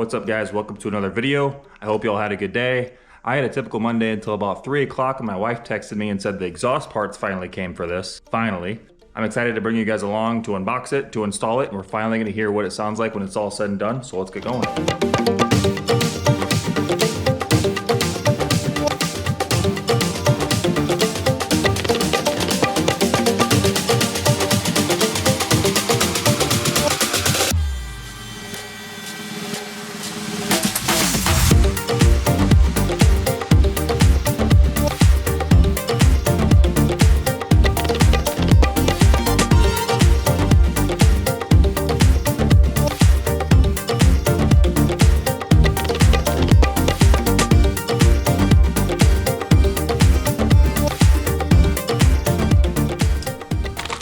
What's up guys, welcome to another video. I hope you all had a good day. I had a typical Monday until about 3 o'clock and my wife texted me and said the exhaust parts finally came for this. Finally. I'm excited to bring you guys along to unbox it, to install it, and we're finally gonna hear what it sounds like when it's all said and done, so let's get going.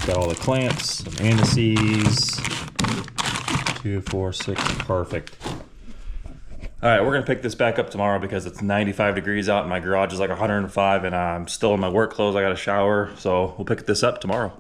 Got all the clamps, some antices, 2, 4, 6, perfect. All right, we're gonna pick this back up tomorrow because it's 95 degrees out and my garage is like 105 and I'm still in my work clothes, I got a shower, so we'll pick this up tomorrow.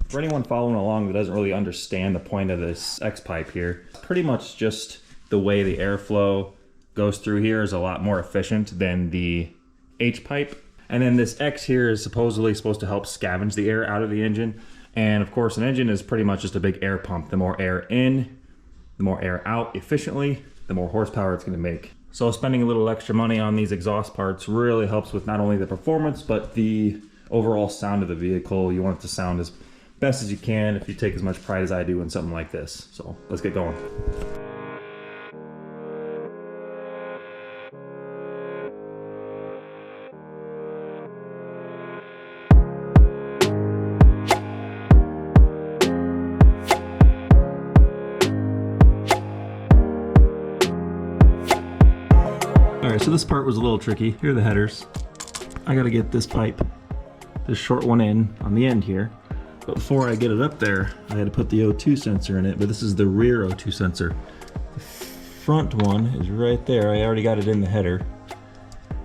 For anyone following along that doesn't really understand the point of this X pipe here, pretty much just the way the airflow goes through here is a lot more efficient than the H pipe. And then this X here is supposedly supposed to help scavenge the air out of the engine. And of course, an engine is pretty much just a big air pump. The more air in, the more air out efficiently, the more horsepower it's gonna make. So spending a little extra money on these exhaust parts really helps with not only the performance, but the overall sound of the vehicle. You want it to sound as best as you can if you take as much pride as I do in something like this. So let's get going. Alright, so this part was a little tricky. Here are the headers. I gotta get this pipe, this short one in on the end here. But before I get it up there, I had to put the O2 sensor in it, but this is the rear O2 sensor. The front one is right there. I already got it in the header.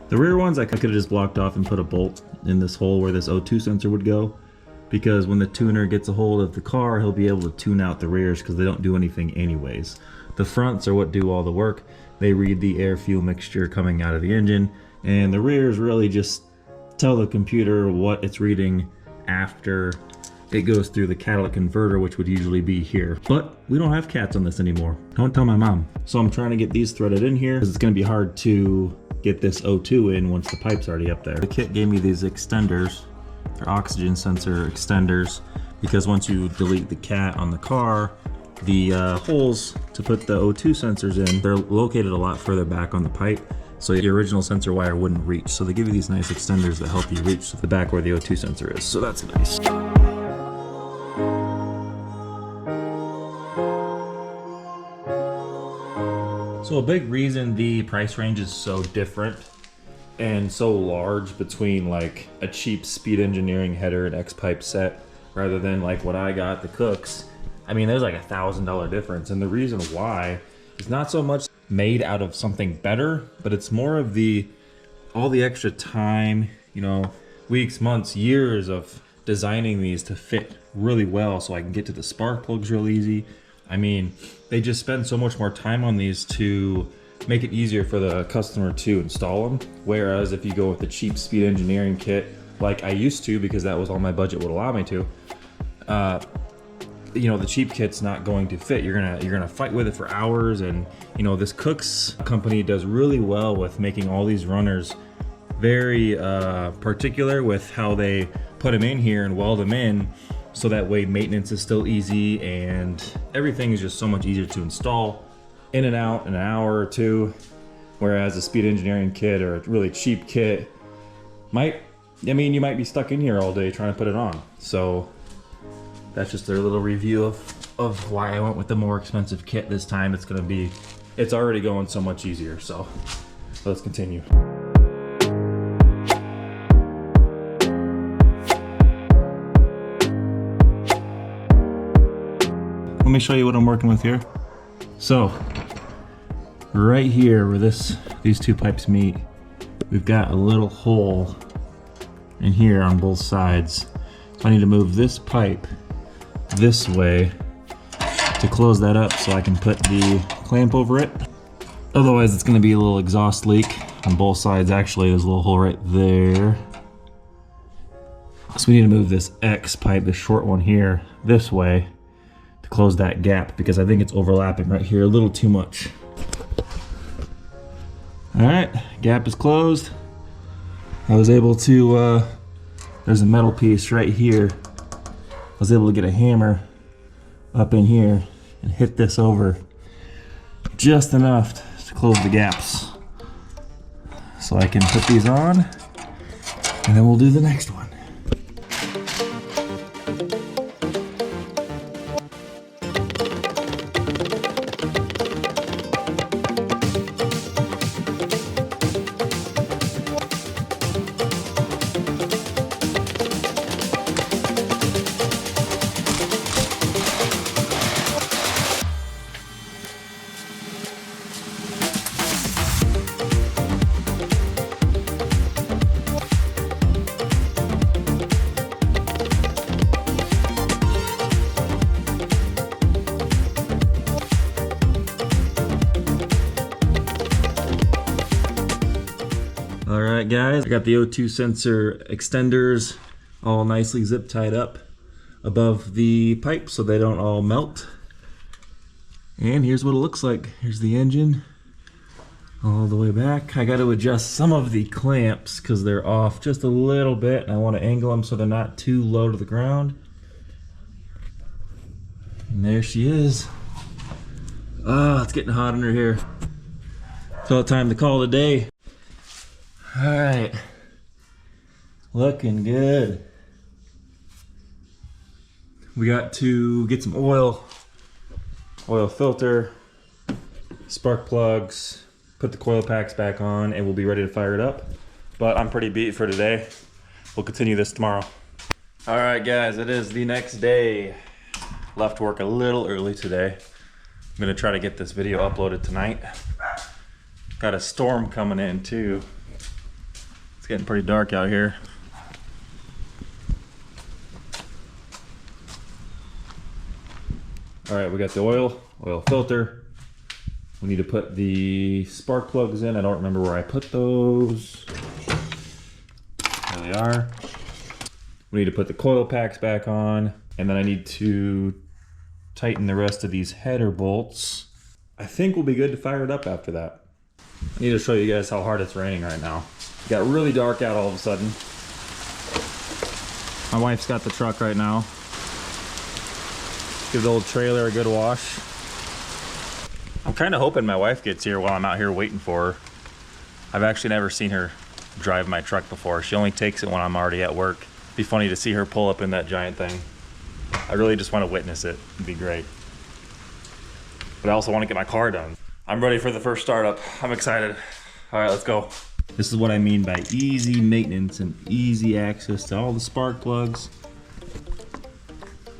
The rear ones I could have just blocked off and put a bolt in this hole where this O2 sensor would go, because when the tuner gets a hold of the car, he'll be able to tune out the rears because they don't do anything anyways. The fronts are what do all the work. They read the air fuel mixture coming out of the engine, and the rears really just tell the computer what it's reading after it goes through the catalytic converter, which would usually be here. But we don't have cats on this anymore. Don't tell my mom. So I'm trying to get these threaded in here because it's gonna be hard to get this O2 in once the pipe's already up there. The kit gave me these extenders. They're oxygen sensor extenders, because once you delete the cat on the car, the holes to put the O2 sensors in, they're located a lot further back on the pipe, so your original sensor wire wouldn't reach. So they give you these nice extenders that help you reach the back where the O2 sensor is. So that's nice. So a big reason the price range is so different and so large between like a cheap Speed Engineering header and X-pipe set rather than like what I got, the Cooks. I mean, there's like $1,000 difference, and the reason why is not so much made out of something better, but it's more of all the extra time, you know, weeks, months, years of designing these to fit really well so I can get to the spark plugs real easy. I mean, they just spend so much more time on these to make it easier for the customer to install them. Whereas if you go with the cheap Speed Engineering kit, like I used to, because that was all my budget would allow me to, you know, the cheap kit's not going to fit. You're gonna fight with it for hours, and you know, this Cooks company does really well with making all these runners very particular with how they put them in here and weld them in, so that way maintenance is still easy and everything is just so much easier to install in and out in an hour or two. Whereas a Speed Engineering kit or a really cheap kit you might be stuck in here all day trying to put it on. So that's just their little review of why I went with the more expensive kit this time. It's already going so much easier, so let's continue. Let me show you what I'm working with here. So, right here where these two pipes meet, we've got a little hole in here on both sides. So I need to move this pipe this way to close that up so I can put the clamp over it. Otherwise it's going to be a little exhaust leak on both sides. Actually, there's a little hole right there. So we need to move this X pipe, the short one here, this way to close that gap, because I think it's overlapping right here a little too much. All right, gap is closed. I was able to, there's a metal piece right here. I was able to get a hammer up in here and hit this over just enough to close the gaps. So I can put these on, and then we'll do the next one. Alright guys, I got the O2 sensor extenders all nicely zip tied up above the pipe so they don't all melt. And here's what it looks like. Here's the engine all the way back. I got to adjust some of the clamps because they're off just a little bit, and I want to angle them so they're not too low to the ground. And there she is. Ah, it's getting hot under here. It's about time to call it a day. Alright, looking good. We got to get some oil filter, spark plugs, put the coil packs back on, and we'll be ready to fire it up. But I'm pretty beat for today. We'll continue this tomorrow. Alright guys, it is the next day. Left work a little early today. I'm gonna try to get this video uploaded tonight. Got a storm coming in too. It's getting pretty dark out here. All right, we got the oil filter. We need to put the spark plugs in. I don't remember where I put those. There they are. We need to put the coil packs back on, and then I need to tighten the rest of these header bolts. I think we'll be good to fire it up after that. I need to show you guys how hard it's raining right now. It got really dark out all of a sudden. My wife's got the truck right now. Give the old trailer a good wash. I'm kind of hoping my wife gets here while I'm out here waiting for her. I've actually never seen her drive my truck before. She only takes it when I'm already at work. It'd be funny to see her pull up in that giant thing. I really just want to witness it. It'd be great. But I also want to get my car done. I'm ready for the first startup. I'm excited. All right, let's go. This is what I mean by easy maintenance and easy access to all the spark plugs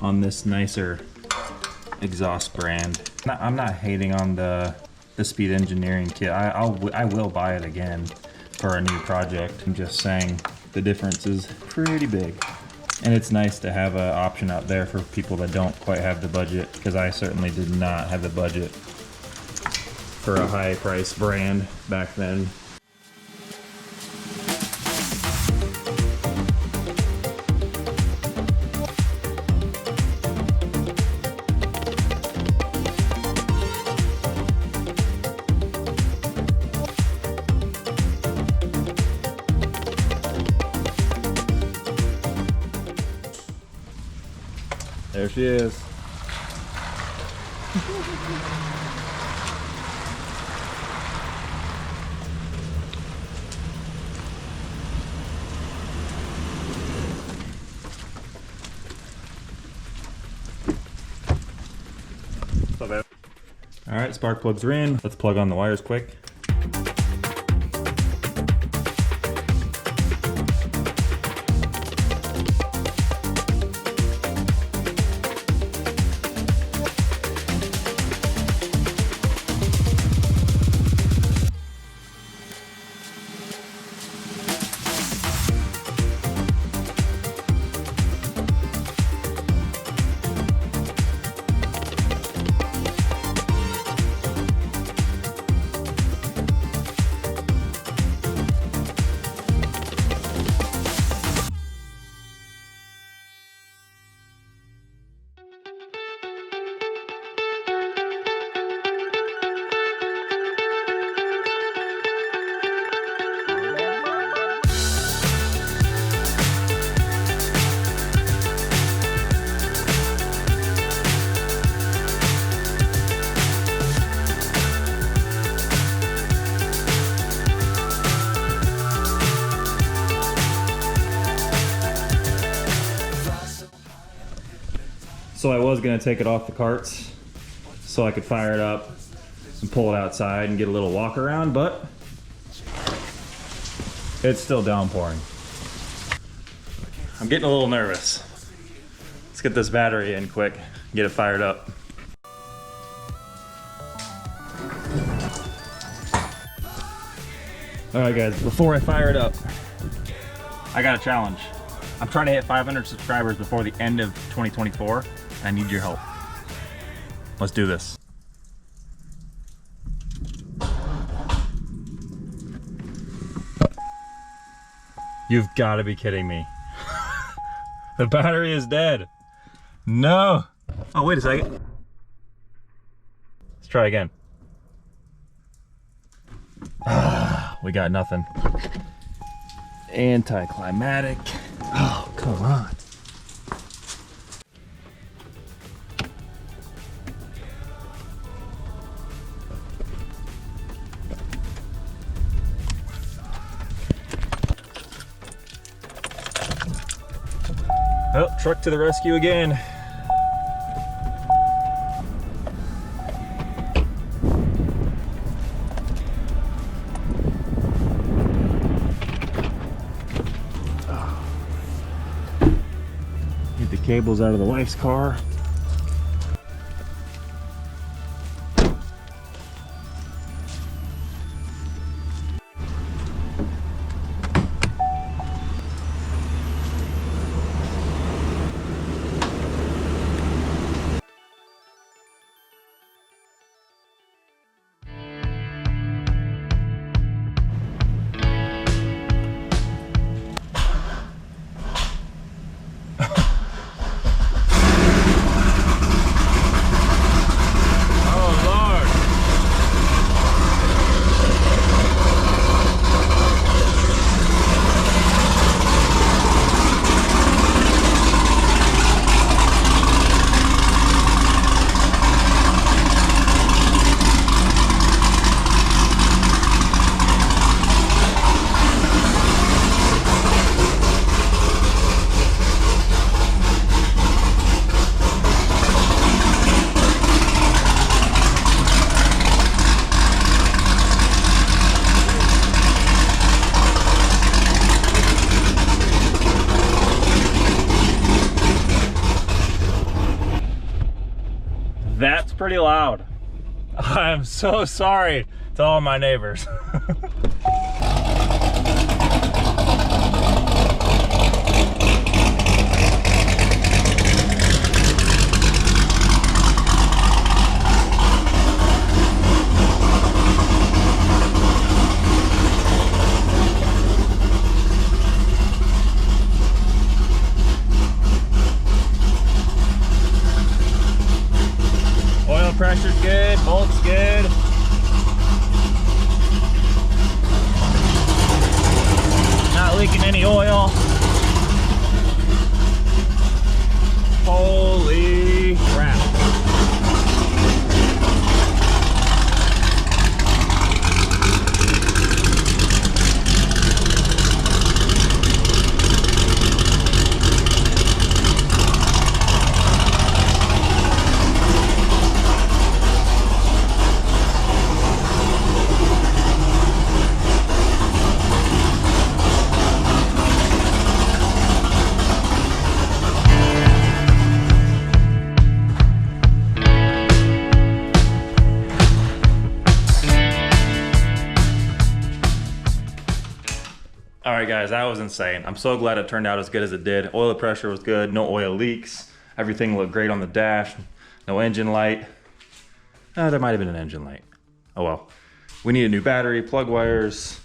on this nicer exhaust brand. I'm not hating on the Speed Engineering kit. I will buy it again for a new project. I'm just saying the difference is pretty big. And it's nice to have an option out there for people that don't quite have the budget, because I certainly did not have the budget for a high price brand back then. There she is. All right, spark plugs are in. Let's plug on the wires quick. So I was gonna take it off the carts so I could fire it up and pull it outside and get a little walk around, but it's still downpouring. I'm getting a little nervous. Let's get this battery in quick, get it fired up. All right guys, before I fire it up, I got a challenge. I'm trying to hit 500 subscribers before the end of 2024. I need your help. Let's do this. You've got to be kidding me. The battery is dead. No. Oh, wait a second. Let's try again. We got nothing. Anticlimactic. Oh, come on. Oh, truck to the rescue again. Get the cables out of the wife's car. That's pretty loud. I'm so sorry to all my neighbors. Pressure's good, bolt's good. Not leaking any oil. Holy crap. All right guys, that was insane. I'm so glad it turned out as good as it did. Oil pressure was good, no oil leaks. Everything looked great on the dash, no engine light. There might have been an engine light. Oh well. We need a new battery, plug wires,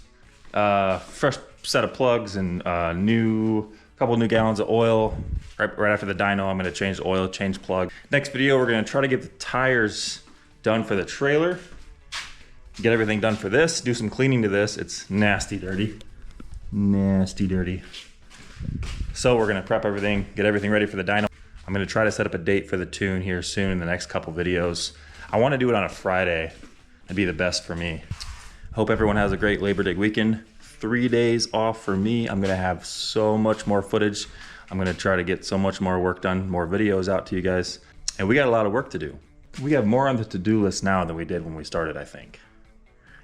fresh set of plugs, and couple new gallons of oil. Right after the dyno, I'm gonna change the oil, change plug. Next video, we're gonna try to get the tires done for the trailer. Get everything done for this, do some cleaning to this. It's nasty dirty. Nasty dirty. So we're gonna prep everything, get everything ready for the dyno. I'm gonna try to set up a date for the tune here soon in the next couple videos. I wanna do it on a Friday. That'd be the best for me. Hope everyone has a great Labor Day weekend. 3 days off for me. I'm gonna have so much more footage. I'm gonna try to get so much more work done, more videos out to you guys. And we got a lot of work to do. We have more on the to-do list now than we did when we started, I think.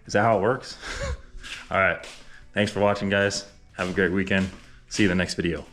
Is that how it works? All right. Thanks for watching, guys. Have a great weekend. See you in the next video.